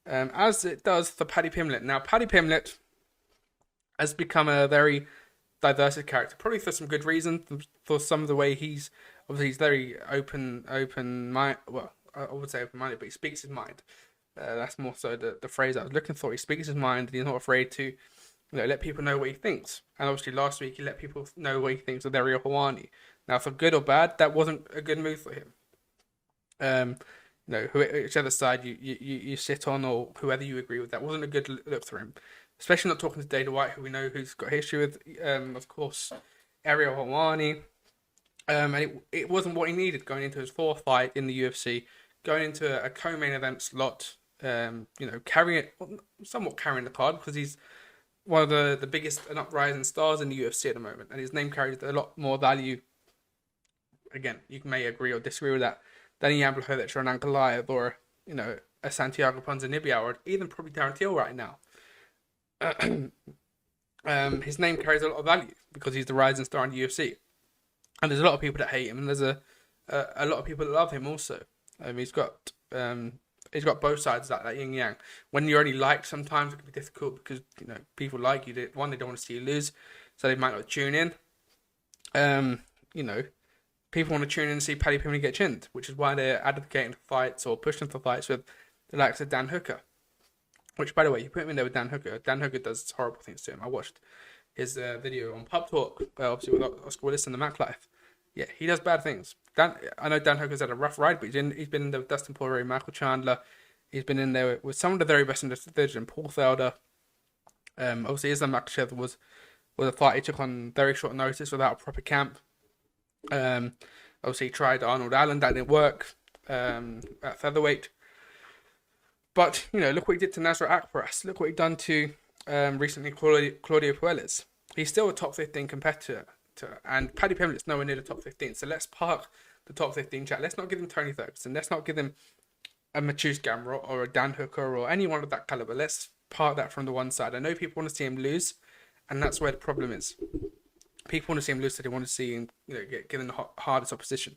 as it does for Paddy Pimblett. Now, Paddy Pimblett has become a very diverse character, probably for some good reason. For some of the way he's very open mind. Well, I would say open minded, but he speaks his mind. That's more so the phrase I was looking for. He speaks his mind, and he's not afraid to, let people know what he thinks. And obviously, last week he let people know what he thinks of Ariel Helwani. Now, for good or bad, that wasn't a good move for him. Um, whichever side you sit on, or whoever you agree with, that wasn't a good look for him. Especially not talking to Dana White, who we know who's got history with, of course, Ariel Helwani. And it wasn't what he needed going into his fourth fight in the UFC, going into a co-main event slot. Somewhat carrying the card because he's one of the biggest and uprising stars in the UFC at the moment, and his name carries a lot more value. Again, you may agree or disagree with that than a Jan Blachowicz or an Ankalaev or a Santiago Ponzinibbio or even probably Darren Till right now. His name carries a lot of value because he's the rising star in the UFC, and there's a lot of people that hate him, and there's a lot of people that love him also. He's got both sides like that yin yang. When you're only liked, sometimes it can be difficult because people like you. They don't want to see you lose, so they might not tune in. Um, you know, People want to tune in and see Paddy Pimblett get chinned, which is why they're advocating for fights or pushing for fights with the likes of Dan Hooker. Which, by the way, you put him in there with Dan Hooker. Dan Hooker does horrible things to him. I watched his video on Pub Talk, obviously with Oscar Willis and the Mac Life. Yeah, he does bad things. I know Dan Hooker's had a rough ride, but he's been in there with Dustin Poirier, Michael Chandler. He's been in there with some of the very best in the division. Paul Felder. Obviously, Islam Makhachev was a fight he took on very short notice without a proper camp. Obviously, he tried Arnold Allen. That didn't work at featherweight. But, look what he did to Nasrat Akbaras. Look what he done to recently Claudio Puelles. He's still a top 15 competitor. And Paddy Pimblett's nowhere near the top 15. So let's park the top 15 chat. Let's not give him Tony Ferguson. Let's not give him a Matthews Gamrot or a Dan Hooker or anyone of that caliber. Let's park that from the one side. I know people want to see him lose, and that's where the problem is. People want to see him lose, so they want to see him get given the hardest opposition.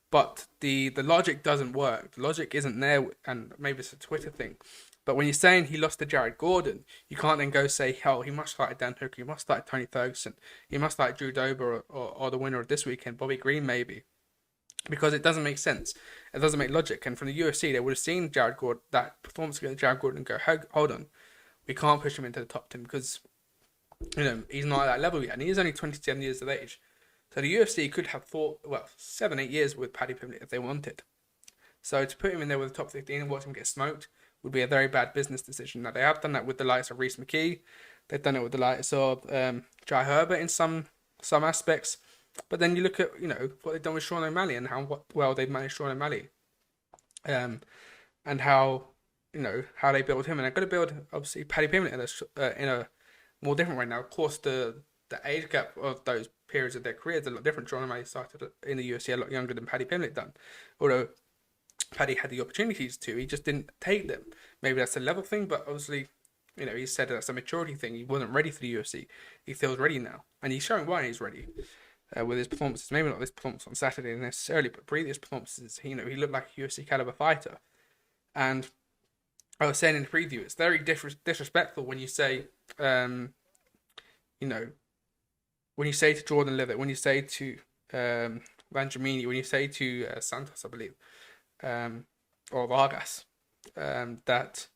But the logic doesn't work. The logic isn't there, and maybe it's a Twitter thing. But when you're saying he lost to Jared Gordon, you can't then go say, hell, he must fight Dan Hooker, he must fight Tony Ferguson, he must fight Drew Dober or the winner of this weekend, Bobby Green maybe. Because it doesn't make sense. It doesn't make logic. And from the UFC, they would have seen Jared Gordon, that performance against Jared Gordon, and go, hold on, we can't push him into the top 10 because he's not at that level yet. And he's only 27 years of age. So the UFC could have fought, 7-8 years with Paddy Pimblett if they wanted. So to put him in there with the top 15 and watch him get smoked would be a very bad business decision. Now, they have done that with the likes of Reece McKee. They've done it with the likes of Jai Herbert in some aspects. But then you look at, what they've done with Sean O'Malley and how well they've managed Sean O'Malley. And how, how they build him. And they're going to build, obviously, Paddy Pimblett in a more different way. Now, of course, the age gap of those periods of their careers is a lot different. Sean O'Malley started in the UFC a lot younger than Paddy Pimblett done. Although Paddy had the opportunities to, he just didn't take them. Maybe that's a level thing, but obviously, he said that's a maturity thing. He wasn't ready for the UFC. He feels ready now. And he's showing why he's ready with his performances. Maybe not this performance on Saturday necessarily, but previous performances, he looked like a UFC caliber fighter. And I was saying in the preview, it's very disrespectful when you say, when you say to Jordan Levitt, when you say to Vanjamini, when you say to Santos, I believe, or Vargas, that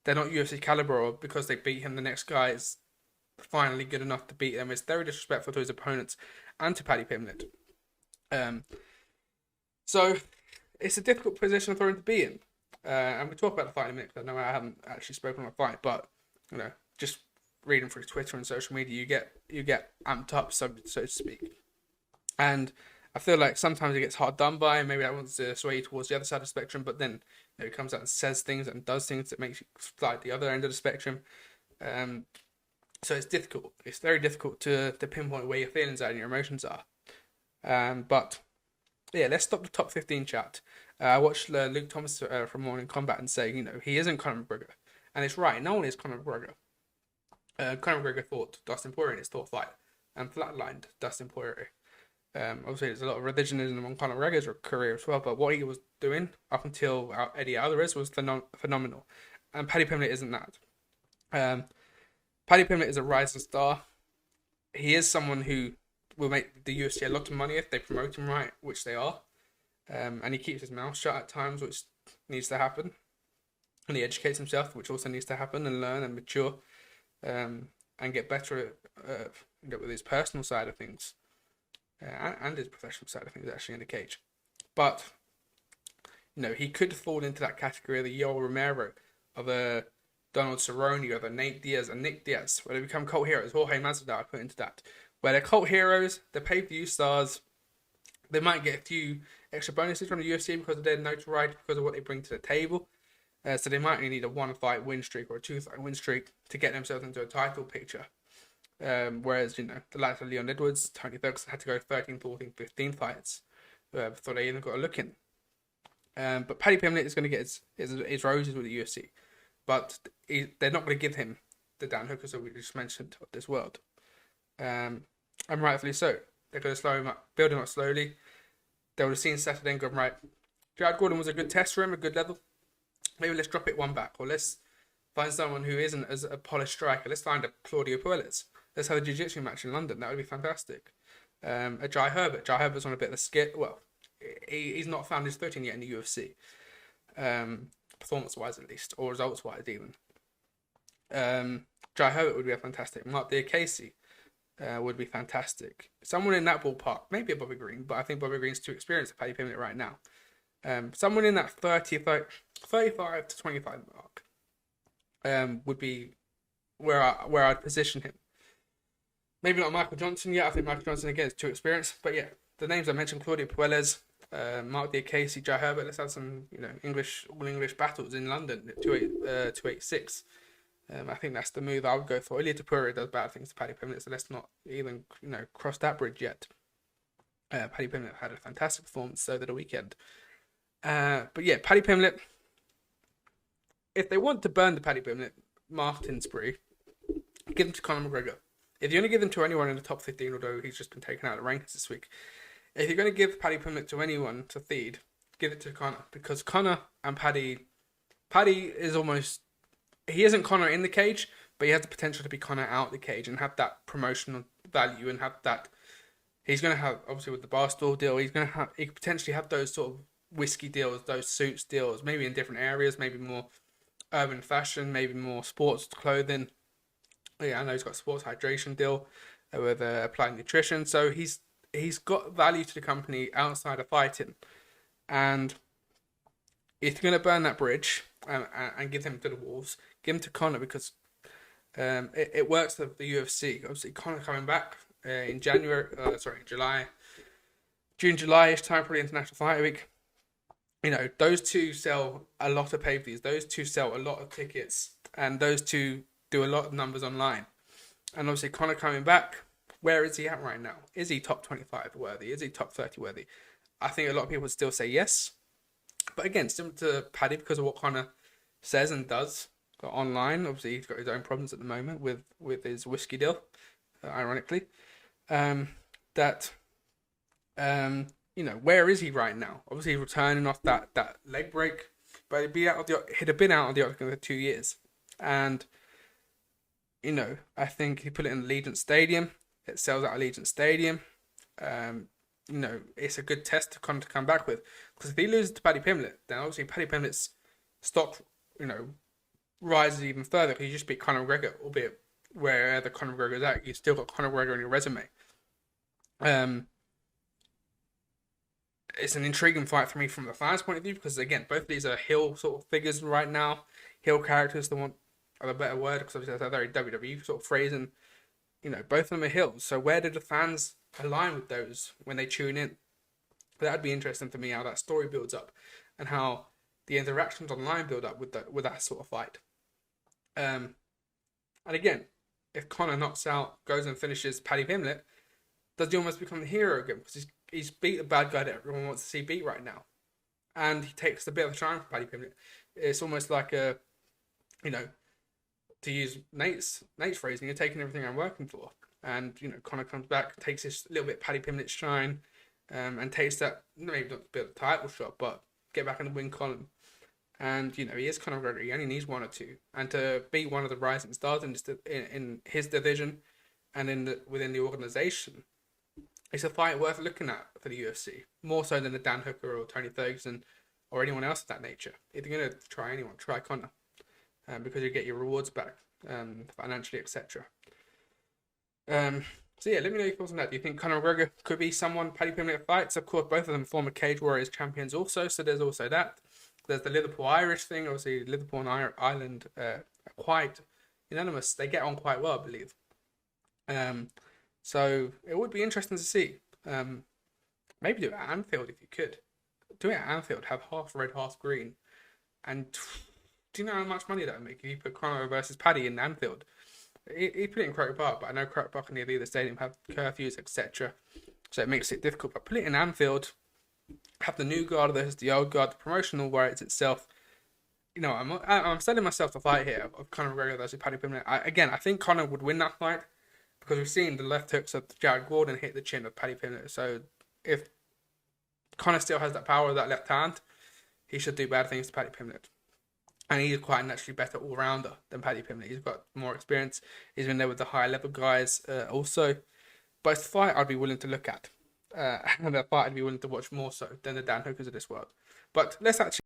they're not UFC caliber, or because they beat him, the next guy is finally good enough to beat them. It's very disrespectful to his opponents and to Paddy Pimblett. So it's a difficult position for him to be in. And we'll talk about the fight in a minute, because I know I haven't actually spoken on the fight, but just reading through Twitter and social media, you get amped up, so to speak. And I feel like sometimes it gets hard done by, and maybe that wants to sway you towards the other side of the spectrum, but then he comes out and says things and does things that makes you fly at the other end of the spectrum. So it's difficult. It's very difficult to pinpoint where your feelings are and your emotions are. But yeah, let's stop the top 15 chat. I watched Luke Thomas from Morning Combat and saying, he isn't Conor McGregor. And it's right, no one is Conor McGregor. Conor McGregor fought Dustin Poirier in his fourth fight and flatlined Dustin Poirier. Obviously, there's a lot of revisionism on Conor McGregor's career as well, but what he was doing up until Eddie Alvarez was phenomenal. And Paddy Pimblett isn't that. Paddy Pimblett is a rising star. He is someone who will make the UFC a lot of money if they promote him right, which they are. And he keeps his mouth shut at times, which needs to happen. And he educates himself, which also needs to happen, and learn and mature, and get better with his personal side of things, and his professional side of things, actually, in the cage. But he could fall into that category of the Yoel Romero, of a Donald Cerrone, of a Nate Diaz and Nick Diaz, where they become cult heroes. Jorge Masvidal, I put into that, where they're cult heroes, they're pay-per-view stars. They might get a few extra bonuses from the UFC because of their notoriety, because of what they bring to the table. So they might only need a 1-fight win streak or a 2-fight win streak to get themselves into a title picture. Whereas, the likes of Leon Edwards, Tony Ferguson had to go 13, 14, 15 fights before they even got a look in. But Paddy Pimblett is going to get his roses with the UFC. But they're not going to give him the Dan Hookers that we just mentioned of this world. And rightfully so. They're going to slow him up, build him up slowly. They would have seen Saturday and gone, right, Jared Gordon was a good test for him, a good level. Maybe let's drop it one back, or let's find someone who isn't as a polished striker. Let's find a Claudio Puelles. Let's have a jiu-jitsu match in London. That would be fantastic. A Jai Herbert. Jai Herbert's on a bit of a skit. Well, he's not found his footing yet in the UFC. Performance-wise, at least, or results-wise, even. Jai Herbert would be a fantastic. Mark Diakese would be fantastic. Someone in that ballpark, maybe a Bobby Green, but I think Bobby Green's too experienced to Paddy Pimblett right now. Someone in that 35 to 25 mark would be where I'd position him. Maybe not Michael Johnson yet. I think Michael Johnson, again, is too experienced. But yeah, the names I mentioned, Claudio Puelles, Mark Diakese, Jai Herbert. Let's have some, all English battles in London at 286. I think that's the move I would go for. Ilia Topuria does bad things to Paddy Pimblett, so let's not even cross that bridge yet. Paddy Pimblett had a fantastic performance over the weekend. But yeah, Paddy Pimblett, if they want to burn the Paddy Pimblett marketing spree, give them to Conor McGregor. If you're going to give them to anyone in the top 15, although he's just been taken out of the rankings this week, if you're going to give Paddy Pimblett to anyone to feed, give it to Conor. Because Conor and Paddy is almost, he isn't Conor in the cage, but he has the potential to be Conor out the cage and have that promotional value and have that. He's going to have, obviously with the Barstool deal, he could potentially have those sort of whiskey deals, those suits deals, maybe in different areas, maybe more urban fashion, maybe more sports clothing. Yeah, I know he's got a sports hydration deal with Applied Nutrition, so he's got value to the company outside of fighting. And if you're going to burn that bridge and give him to the Wolves, give him to Conor, because it works for the UFC. Obviously, Conor coming back in July, June-July-ish time, probably International Fight Week. Those two sell a lot of pay-per-views. Those two sell a lot of tickets, and those two do a lot of numbers online. And obviously, Conor coming back, where is he at right now? Is he top 25 worthy? Is he top 30 worthy? I think a lot of people would still say yes. But again, similar to Paddy, because of what Conor says and does online. Obviously, he's got his own problems at the moment with his whiskey deal, ironically. Where is he right now? Obviously, returning off that leg break, but he'd have been out of the octagon for 2 years. And, I think he put it in Allegiant Stadium. It sells at Allegiant Stadium. It's a good test to come back with. Because if he loses to Paddy Pimblett, then obviously Paddy Pimblett's stock, rises even further, because you just beat Conor McGregor, albeit where the Conor McGregor's at, you've still got Conor McGregor on your resume. It's an intriguing fight for me from the fans' point of view, because again, both of these are heel sort of figures right now. Heel characters, the one of a better word, because obviously that's a very WWE sort of phrase, and both of them are heels. So where do the fans align with those when they tune in? That'd be interesting for me, how that story builds up, and how the interactions online build up with that sort of fight. And again, if Conor knocks out, goes and finishes Paddy Pimblett, does he almost become the hero again? Because he's beat the bad guy that everyone wants to see beat right now. And he takes a bit of a shine from Paddy Pimblett. It's almost like to use Nate's phrasing, you're taking everything I'm working for. And, Conor comes back, takes this little bit Paddy Pimblett shine, and takes that, maybe not to build a title shot, but get back in the win column. And he is Conor McGregor. He only needs one or two, and to be one of the rising stars in his division and within the organization, it's a fight worth looking at for the UFC, more so than the Dan Hooker or Tony Ferguson or anyone else of that nature. If you're gonna try anyone, try Conor, because you get your rewards back, financially, etc. So yeah, let me know your thoughts on that. Do you think Conor McGregor could be someone Paddy Pimblett fights? Of course, both of them former Cage Warriors champions also, so there's also that. There's the Liverpool Irish thing. Obviously, Liverpool and Ireland are quite unanimous. They get on quite well, I believe. So it would be interesting to see. Maybe do it at Anfield if you could. Do it at Anfield. Have half red, half green. And do you know how much money that would make if you put Conor versus Paddy in Anfield? He put it in Croke Park, but I know Croke Park and the other stadium have curfews, etc. So it makes it difficult. But put it in Anfield. Have the new guard versus the old guard. The promotional writes itself. I'm selling myself the fight here of Conor McGregor versus Paddy Pimblett. I think Conor would win that fight because we've seen the left hooks of Jared Gordon hit the chin of Paddy Pimblett. So if Conor still has that power of that left hand, he should do bad things to Paddy Pimblett. And he's quite naturally better all-rounder than Paddy Pimblett. He's got more experience. He's been there with the higher-level guys also. But it's a fight I'd be willing to look at. And a fight I'd be willing to watch more so than the Dan Hookers of this world. But let's actually